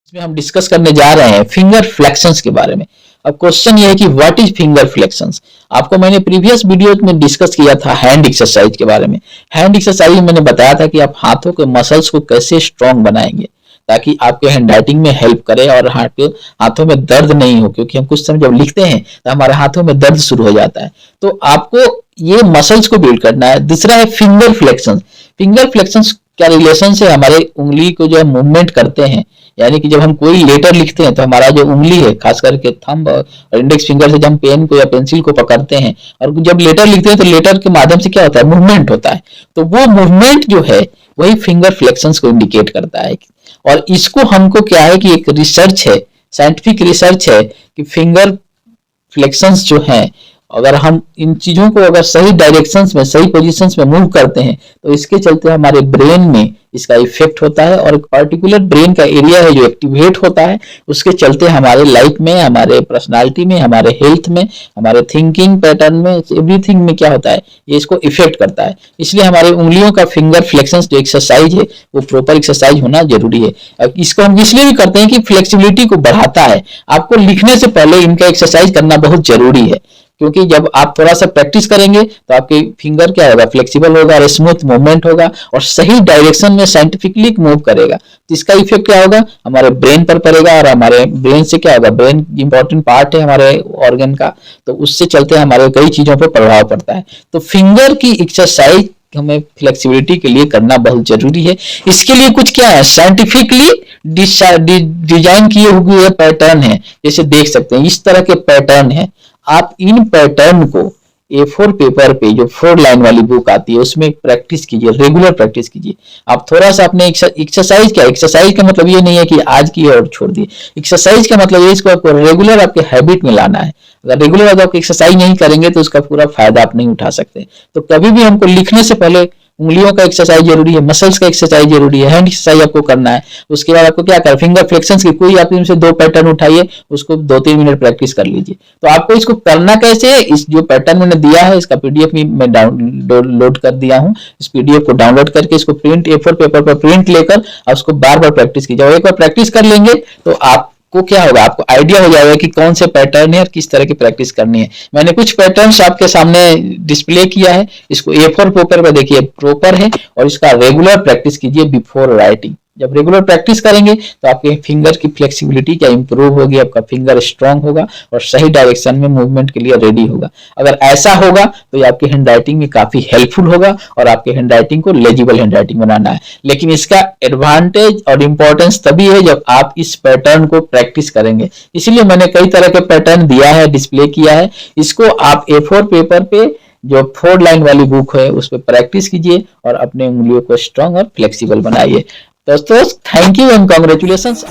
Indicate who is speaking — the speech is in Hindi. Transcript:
Speaker 1: इसमें हम डिस्कस करने जा रहे हैं फिंगर फ्लेक्शंस के बारे में। अब क्वेश्चन ये है कि व्हाट इज फिंगर फ्लेक्शंस। आपको मैंने प्रीवियस वीडियो में डिस्कस किया था हैंड एक्सरसाइज के बारे में। हैंड एक्सरसाइज में मैंने बताया था कि आप हाथों के मसल्स को कैसे स्ट्रांग बनाएंगे ताकि आपके हैंड राइटिंग में हेल्प करे और हाथों में दर्द नहीं हो, क्योंकि हम कुछ समय जब लिखते हैं तो हमारे हाथों में दर्द शुरू हो जाता है। तो आपको ये मसल्स को बिल्ड करना है। दूसरा है फिंगर फ्लेक्शंस। फिंगर फ्लेक्शंस क्या रिलेशन से हमारे उंगली को जो मूवमेंट करते हैं, यानी कि जब हम कोई लेटर लिखते हैं तो हमारा जो उंगली है, खास करके थंब और इंडेक्स फिंगर से जब हम पेन को या पेंसिल को पकड़ते हैं और जब लेटर लिखते हैं तो लेटर के माध्यम से क्या होता है, मूवमेंट होता है। तो वो मूवमेंट जो है वही फिंगर फ्लेक्शंस को इंडिकेट करता है। और इसको हमको क्या है कि एक रिसर्च है, साइंटिफिक रिसर्च है कि फिंगर फ्लेक्शंस जो हैं, अगर हम इन चीजों को अगर सही डायरेक्शंस में, सही पोजीशंस में मूव करते हैं तो इसके चलते हमारे ब्रेन में इसका इफेक्ट होता है और एक पर्टिकुलर ब्रेन का एरिया है जो एक्टिवेट होता है। उसके चलते हमारे लाइफ में, हमारे पर्सनालिटी में, हमारे हेल्थ में, हमारे थिंकिंग पैटर्न में, एवरीथिंग में क्या होता है, ये इसको इफेक्ट करता है। इसलिए हमारे उंगलियों का फिंगर फ्लेक्शंस जो एक्सरसाइज है वो प्रॉपर एक्सरसाइज होना जरूरी है। अब इसको हम इसलिए भी करते हैं कि फ्लेक्सिबिलिटी को बढ़ाता है। आपको लिखने से पहले इनका एक्सरसाइज करना बहुत जरूरी है, क्योंकि जब आप थोड़ा सा प्रैक्टिस करेंगे तो आपके फिंगर क्या होगा, फ्लेक्सिबल होगा और स्मूथ मूवमेंट होगा और सही डायरेक्शन में साइंटिफिकली मूव करेगा। तो इसका इफेक्ट क्या होगा, हमारे ब्रेन पर पड़ेगा और हमारे ब्रेन से क्या होगा, ब्रेन इंपॉर्टेंट पार्ट है हमारे ऑर्गन का, तो उससे चलते हमारे कई चीजों पर प्रभाव पड़ता है। तो फिंगर की एक्सरसाइज हमें फ्लेक्सिबिलिटी के लिए करना बहुत जरूरी है। इसके लिए कुछ क्या है, साइंटिफिकली डिजाइन किए हुए पैटर्न है। जैसे देख सकते हैं इस तरह के पैटर्न है। आप इन पैटर्न को A4 पेपर पे, जो 4 लाइन वाली बुक आती है, उसमें प्रैक्टिस कीजिए, रेगुलर प्रैक्टिस कीजिए। आप थोड़ा सा अपने एक्सरसाइज क्या, एक्सरसाइज का मतलब ये नहीं है कि आज की और छोड़ दिए। एक्सरसाइज का मतलब ये इसको आपको रेगुलर आपके हैबिट में लाना है। अगर रेगुलर आप एक्सरसाइज नहीं करेंगे तो उसका पूरा फायदा आप नहीं उठा सकते। तो कभी भी हमको लिखने से पहले उंगलियों का एक्सरसाइज जरूरी है, मसल्स का एक्सरसाइज जरूरी है, हैंड एक्सरसाइज आपको करना है। उसके बाद आपको क्या करना, फिंगर फ्लेक्शंस की कोई आप इनसे 2 पैटर्न उठाइए, उसको 2-3 मिनट प्रैक्टिस कर लीजिए। तो आपको इसको करना कैसे है, इस जो पैटर्न मैंने दिया है इसका पीडीएफ में मैं डाउनलोड कर दिया हूँ। इस पीडीएफ को डाउनलोड करके इसको प्रिंट A4 पेपर पर प्रिंट लेकर और उसको बार बार प्रैक्टिस कीजिए। और एक बार प्रैक्टिस कर लेंगे तो आपको क्या होगा, आपको आइडिया हो जाएगा कि कौन से पैटर्न है और किस तरह की प्रैक्टिस करनी है। मैंने कुछ पैटर्न्स आपके सामने डिस्प्ले किया है, इसको A4 पेपर पर देखिए प्रॉपर है और इसका रेगुलर प्रैक्टिस कीजिए बिफोर राइटिंग। जब रेगुलर प्रैक्टिस करेंगे तो आपके फिंगर की फ्लेक्सिबिलिटी क्या इंप्रूव होगी, आपका फिंगर स्ट्रांग होगा और सही डायरेक्शन में मूवमेंट के लिए रेडी होगा। अगर ऐसा होगा तो ये आपकी हैंड राइटिंग में काफी हेल्पफुल होगा और आपके हैंड राइटिंग को लेजिबल हैंड राइटिंग बनाना है। लेकिन इसका एडवांटेज और इंपॉर्टेंस तभी है जब आप इस पैटर्न को प्रैक्टिस करेंगे। इसलिए मैंने कई तरह के पैटर्न दिया है, डिस्प्ले किया है। इसको आप A4 पेपर पे जो 4 लाइन वाली बुक है उस पर प्रैक्टिस कीजिए और अपने उंगलियों को स्ट्रांग और फ्लेक्सिबल बनाइए। दोस्तों थैंक यू एंड कांग्रेचुलेशंस।